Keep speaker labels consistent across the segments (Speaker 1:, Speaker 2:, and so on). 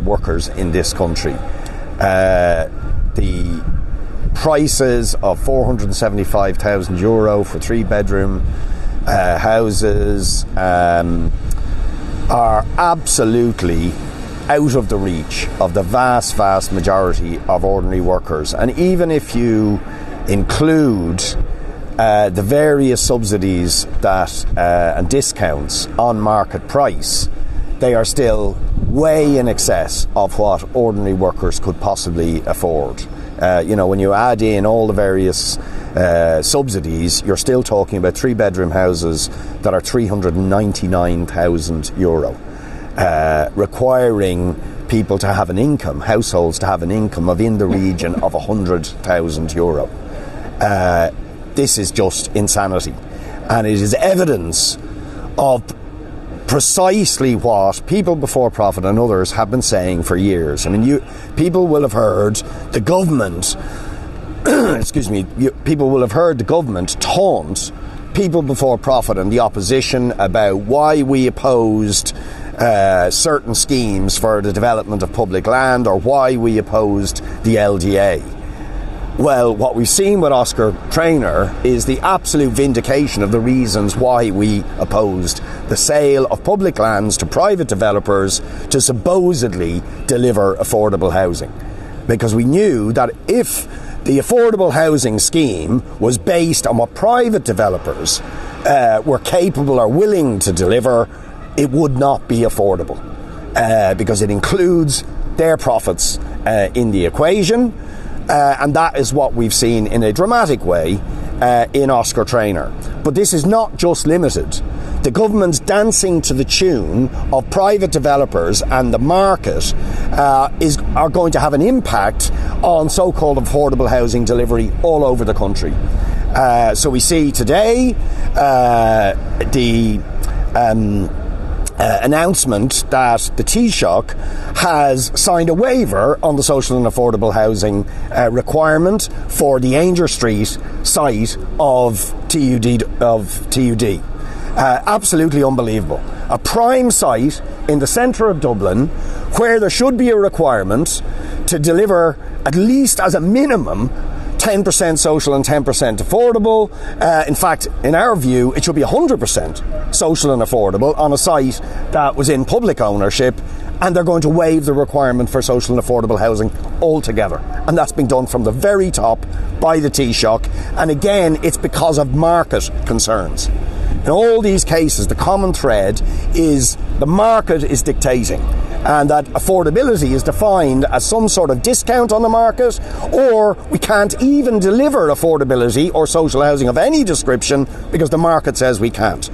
Speaker 1: workers in this country. The prices of €475,000 for 3-bedroom houses are absolutely out of the reach of the vast majority of ordinary workers. And even if you include the various subsidies that and discounts on market price, they are still way in excess of what ordinary workers could possibly afford. When you add in all the various subsidies, you're still talking about 3-bedroom houses that are €399,000, requiring people to have an income, households to have an income of in the region of €100,000. This is just insanity, and it is evidence of precisely what people before profit and others have been saying for years. I mean, people will have heard the government people will have heard the government taunt people before profit and the opposition about why we opposed certain schemes for the development of public land, or why we opposed the LDA. Well, what we've seen with Oscar Traynor is the absolute vindication of the reasons why we opposed the sale of public lands to private developers to supposedly deliver affordable housing. Because we knew that if the affordable housing scheme was based on what private developers were capable or willing to deliver, it would not be affordable, because it includes their profits in the equation. And that is what we've seen in a dramatic way in Oscar Traynor. But this is not just limited. The government's dancing to the tune of private developers and the market are going to have an impact on so-called affordable housing delivery all over the country. So we see today the announcement that the Taoiseach has signed a waiver on the social and affordable housing requirement for the Ainger Street site of TUD. Absolutely unbelievable. A prime site in the centre of Dublin, where there should be a requirement to deliver at least as a minimum 10% social and 10% affordable. In fact, in our view, it should be 100% social and affordable on a site that was in public ownership, and they're going to waive the requirement for social and affordable housing altogether. And that's been done from the very top by the Taoiseach. And again, it's because of market concerns. In all these cases, the common thread is the market is dictating, and that affordability is defined as some sort of discount on the market, or we can't even deliver affordability or social housing of any description because the market says we can't.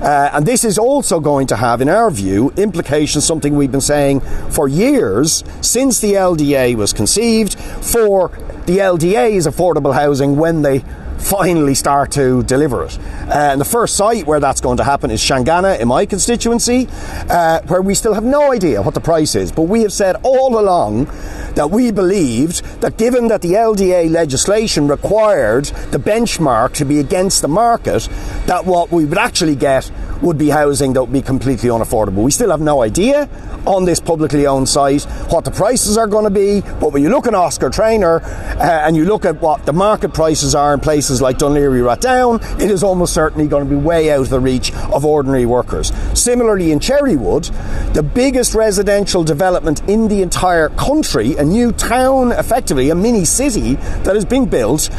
Speaker 1: And this is also going to have, in our view, implications, something we've been saying for years since the LDA was conceived, for the LDA's affordable housing when they finally start to deliver it. And the first site where that's going to happen is Shangana in my constituency, where we still have no idea what the price is. But we have said all along that we believed that, given that the LDA legislation required the benchmark to be against the market, that what we would actually get would be housing that would be completely unaffordable. We still have no idea on this publicly owned site what the prices are going to be, but when you look at Oscar Traynor and you look at what the market prices are in places like Dunleary Rathdown, it is almost certainly going to be way out of the reach of ordinary workers. Similarly, in Cherrywood, the biggest residential development in the entire country, a new town, effectively a mini city that is being built,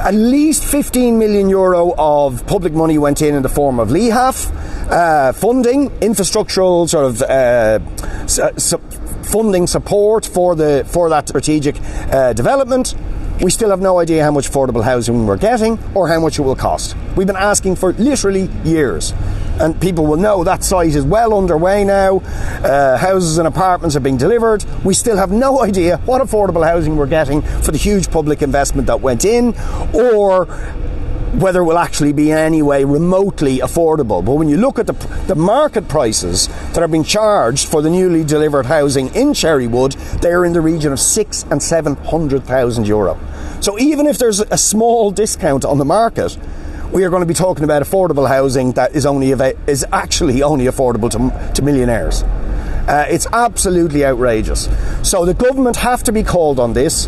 Speaker 1: at least €15 million of public money went in the form of LEHAF funding, infrastructural sort of funding support for that strategic development. We still have no idea how much affordable housing we're getting or how much it will cost. We've been asking for literally years, and people will know that site is well underway now. Houses and apartments are being delivered. We still have no idea what affordable housing we're getting for the huge public investment that went in, or whether it will actually be in any way remotely affordable. But when you look at the market prices that are being charged for the newly delivered housing in Cherrywood, they are in the region of €600,000 and €700,000. So even if there's a small discount on the market, we are going to be talking about affordable housing that is actually only affordable to millionaires. It's absolutely outrageous. So the government have to be called on this.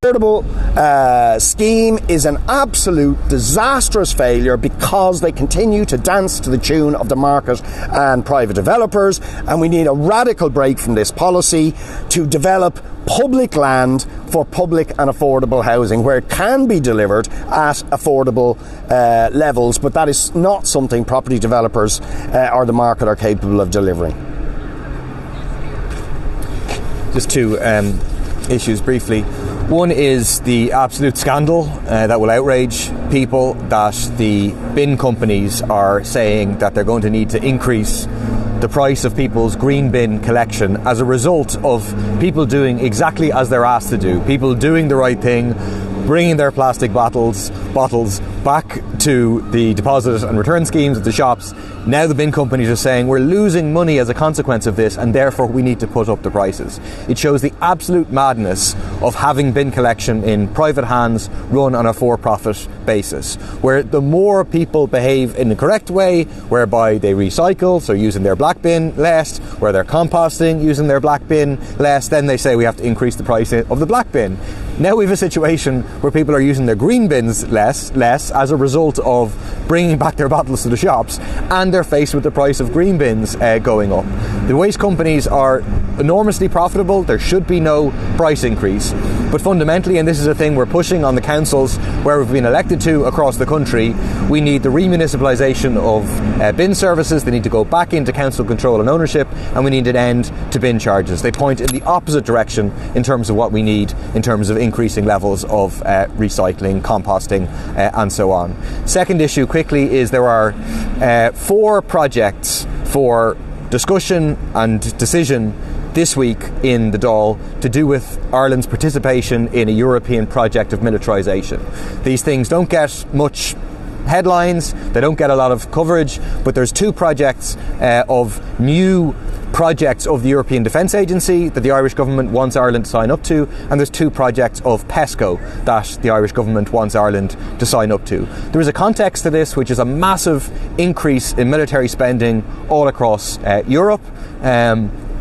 Speaker 1: The affordable scheme is an absolute disastrous failure because they continue to dance to the tune of the market and private developers, and we need a radical break from this policy to develop public land for public and affordable housing where it can be delivered at affordable levels, but that is not something property developers or the market are capable of delivering.
Speaker 2: Just two issues briefly. One is the absolute scandal that will outrage people that the bin companies are saying that they're going to need to increase the price of people's green bin collection as a result of people doing exactly as they're asked to do. People doing the right thing, bringing their plastic bottles back to the deposit and return schemes at the shops. Now the bin companies are saying we're losing money as a consequence of this, and therefore we need to put up the prices. It shows the absolute madness of having bin collection in private hands run on a for-profit basis, where the more people behave in the correct way, whereby they recycle, so using their black bin less, where they're composting using their black bin less, then they say we have to increase the price of the black bin. Now we have a situation where people are using their green bins less as a result of bringing back their bottles to the shops, and they're faced with the price of green bins going up. The waste companies are enormously profitable. There should be no price increase. But fundamentally, and this is a thing we're pushing on the councils where we've been elected to across the country, we need the remunicipalisation of bin services. They need to go back into council control and ownership, and we need an end to bin charges. They point in the opposite direction in terms of what we need in terms of increasing levels of recycling, composting and so on. Second issue quickly is there are 4 projects for discussion and decision this week in the Dáil to do with Ireland's participation in a European project of militarisation. These things don't get much headlines, they don't get a lot of coverage, but there's 2 projects of new projects of the European Defence Agency that the Irish government wants Ireland to sign up to, and there's 2 projects of PESCO that the Irish government wants Ireland to sign up to. There is a context to this, which is a massive increase in military spending all across Europe.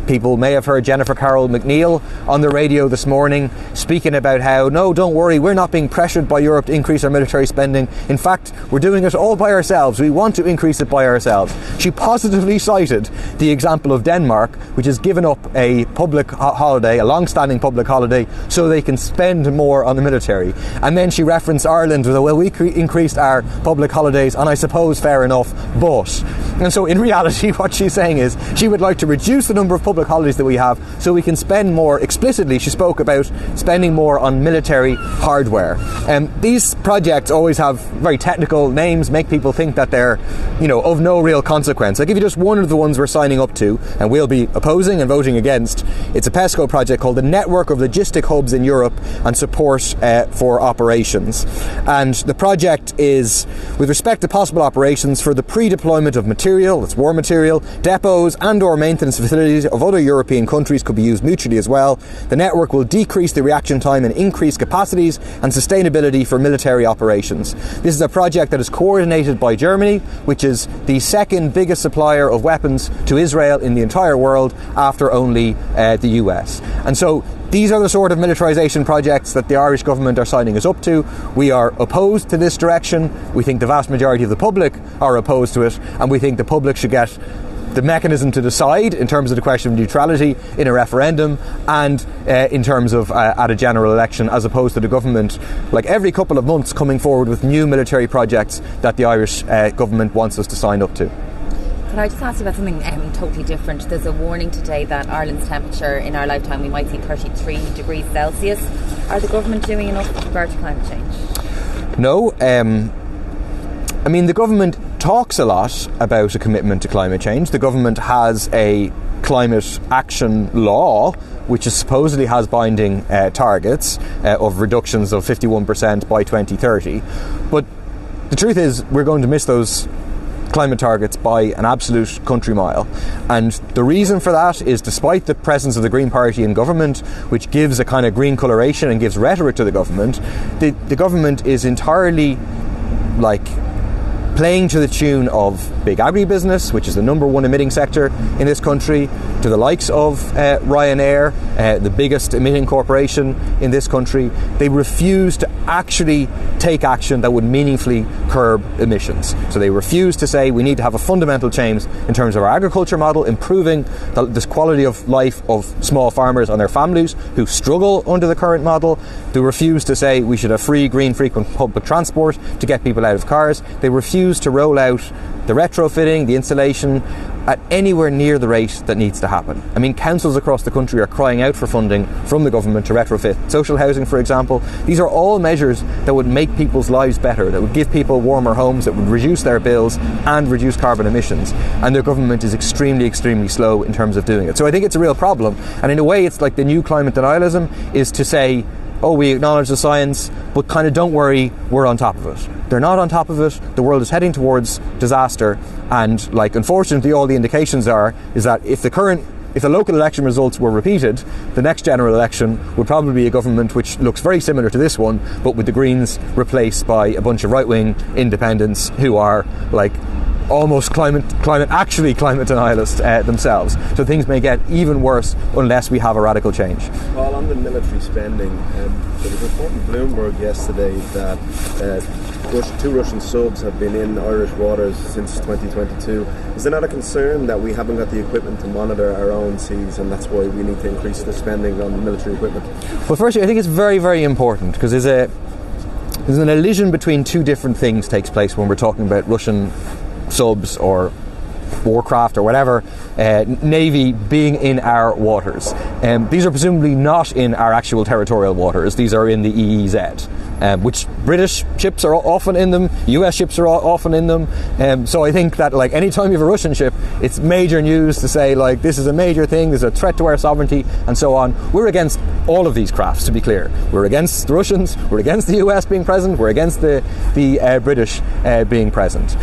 Speaker 2: People may have heard Jennifer Carroll McNeil on the radio this morning speaking about how, no, don't worry, we're not being pressured by Europe to increase our military spending. In fact, we're doing it all by ourselves. We want to increase it by ourselves. She positively cited the example of Denmark, which has given up a public holiday, a long-standing public holiday, so they can spend more on the military. And then she referenced Ireland with, well, we increased our public holidays, and I suppose fair enough, but. And so in reality, what she's saying is she would like to reduce the number of public holidays that we have so we can spend more. Explicitly, she spoke about spending more on military hardware. These projects always have very technical names, make people think that they're, of no real consequence. I'll give you just one of the ones we're signing up to and we'll be opposing and voting against. It's a PESCO project called the Network of Logistic Hubs in Europe and Support for Operations. And the project is with respect to possible operations for the pre-deployment of material, that's war material, depots and or maintenance facilities of other European countries could be used mutually as well. The network will decrease the reaction time and increase capacities and sustainability for military operations. This is a project that is coordinated by Germany, which is the second biggest supplier of weapons to Israel in the entire world after only the US. And so these are the sort of militarisation projects that the Irish government are signing us up to. We are opposed to this direction. We think the vast majority of the public are opposed to it, and we think the public should get the mechanism to decide in terms of the question of neutrality in a referendum and in terms of at a general election, as opposed to the government, like every couple of months, coming forward with new military projects that the Irish government wants us to sign up to.
Speaker 3: Can I just ask you about something totally different? There's a warning today that Ireland's temperature in our lifetime, we might see 33 degrees Celsius. Are the government doing enough with regard to climate change?
Speaker 2: No. The government talks a lot about a commitment to climate change. The government has a climate action law which supposedly has binding targets of reductions of 51% by 2030. But the truth is we're going to miss those climate targets by an absolute country mile, and the reason for that is, despite the presence of the Green Party in government, which gives a kind of green coloration and gives rhetoric to the government, the government is entirely playing to the tune of big agribusiness, which is the number one emitting sector in this country, to the likes of Ryanair, the biggest emitting corporation in this country. They refuse to actually take action that would meaningfully curb emissions. So they refuse to say we need to have a fundamental change in terms of our agriculture model, improving this quality of life of small farmers and their families who struggle under the current model. They refuse to say we should have free, green, frequent public transport to get people out of cars. They refuse to roll out the retrofitting, the installation at anywhere near the rate that needs to happen. I mean, councils across the country are crying out for funding from the government to retrofit social housing, for example. These are all measures that would make people's lives better, that would give people warmer homes, that would reduce their bills and reduce carbon emissions. And the government is extremely, extremely slow in terms of doing it. So I think it's a real problem. And in a way, it's like the new climate denialism is to say, oh, we acknowledge the science, but kind of don't worry, we're on top of it. They're not on top of it. The world is heading towards disaster, and unfortunately all the indications is that if the local election results were repeated, the next general election would probably be a government which looks very similar to this one, but with the Greens replaced by a bunch of right-wing independents who are almost climate denialists themselves. So things may get even worse unless we have a radical change.
Speaker 4: Paul, on the military spending, there was a report in Bloomberg yesterday that 2 Russian subs have been in Irish waters since 2022. Is there not a concern that we haven't got the equipment to monitor our own seas, and that's why we need to increase the spending on military equipment?
Speaker 2: Well, firstly, I think it's very, very important, because there's an elision between two different things takes place when we're talking about Russian subs or warcraft or whatever, navy being in our waters. These are presumably not in our actual territorial waters. These are in the EEZ, which British ships are often in them, US ships are often in them. So I think that any time you have a Russian ship, it's major news to say this is a major thing, there's a threat to our sovereignty and so on. We're against all of these crafts, to be clear. We're against the Russians, we're against the US being present, we're against the British being present.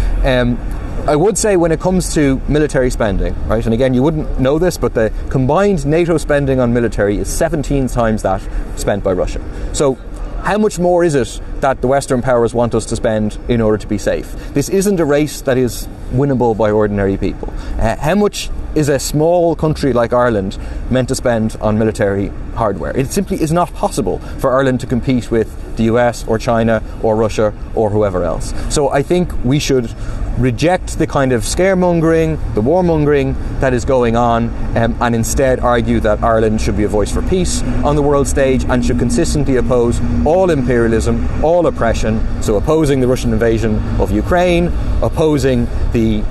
Speaker 2: I would say when it comes to military spending, right, and again you wouldn't know this, but the combined NATO spending on military is 17 times that spent by Russia. So how much more is it that the Western powers want us to spend in order to be safe? This isn't a race that is winnable by ordinary people. How much is a small country like Ireland meant to spend on military hardware? It simply is not possible for Ireland to compete with the US or China or Russia or whoever else. So I think we should reject the kind of scaremongering, the warmongering that is going on, and instead argue that Ireland should be a voice for peace on the world stage and should consistently oppose all imperialism, all oppression, so opposing the Russian invasion of Ukraine, opposing the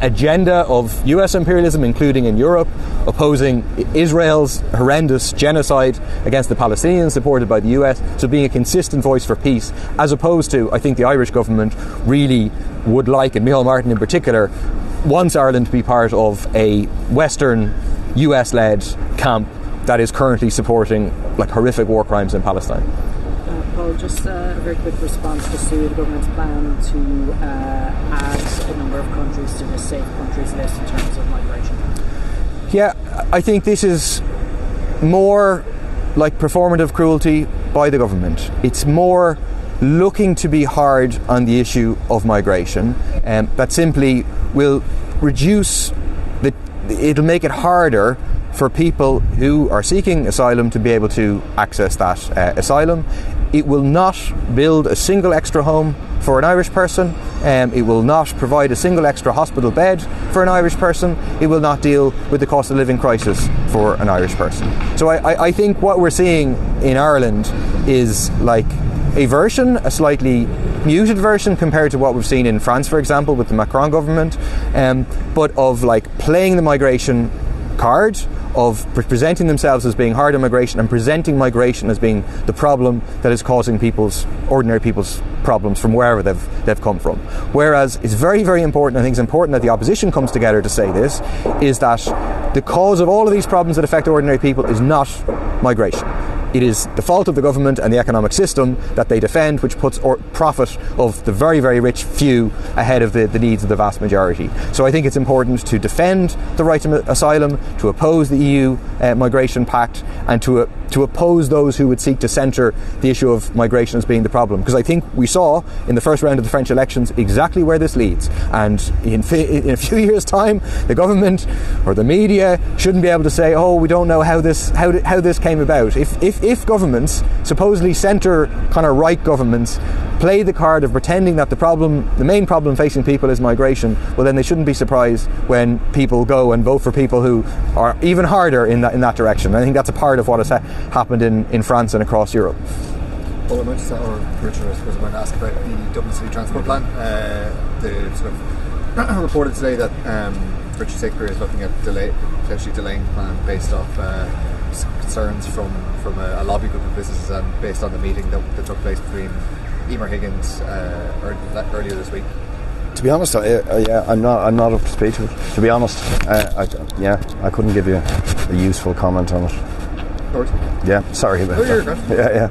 Speaker 2: agenda of US imperialism, including in Europe, opposing Israel's horrendous genocide against the Palestinians supported by the US, so being a consistent voice for peace, as opposed to, I think the Irish government really would like, and Micheál Martin in particular, wants Ireland to be part of a Western US-led camp that is currently supporting horrific war crimes in Palestine.
Speaker 5: Paul, just a very quick response to the government's plan to add a number of countries to the safe countries list in terms of migration.
Speaker 2: Yeah, I think this is more like performative cruelty by the government. It's more looking to be hard on the issue of migration, that simply will reduce it'll make it harder for people who are seeking asylum to be able to access that asylum. It will not build a single extra home for an Irish person. It will not provide a single extra hospital bed for an Irish person. It will not deal with the cost of living crisis for an Irish person. So I think what we're seeing in Ireland is a slightly muted version compared to what we've seen in France, for example, with the Macron government, but of playing the migration card, of presenting themselves as being hard on migration and presenting migration as being the problem that is causing ordinary people's problems from wherever they've come from. Whereas it's very, very important, I think it's important that the opposition comes together to say this, is that the cause of all of these problems that affect ordinary people is not migration. It is the fault of the government and the economic system that they defend, which puts profit of the very, very rich few ahead of the needs of the vast majority. So I think it's important to defend the right to asylum, to oppose the EU migration pact and to oppose those who would seek to centre the issue of migration as being the problem. Because I think we saw in the first round of the French elections exactly where this leads. And in a few years' time, the government or the media shouldn't be able to say, oh, we don't know how this came about. If governments, supposedly centre kind of right governments, play the card of pretending that the main problem facing people is migration, well then they shouldn't be surprised when people go and vote for people who are even harder in that direction. I think that's a part of what has happened in France and across Europe.
Speaker 6: Well, I might just, or Richard, I suppose I might ask about the Dublin City Transport Plan. The sort of reported today that Richard Shakespeare is looking at potentially delaying the plan based off concerns from a lobby group of businesses and based on the meeting that took place between Emer Higgins earlier this week.
Speaker 1: To be honest, I'm not up to speed to it. To be honest, I couldn't give you a useful comment on it.
Speaker 6: Of course.
Speaker 1: Yeah, sorry about that.
Speaker 6: You're good.
Speaker 1: Yeah.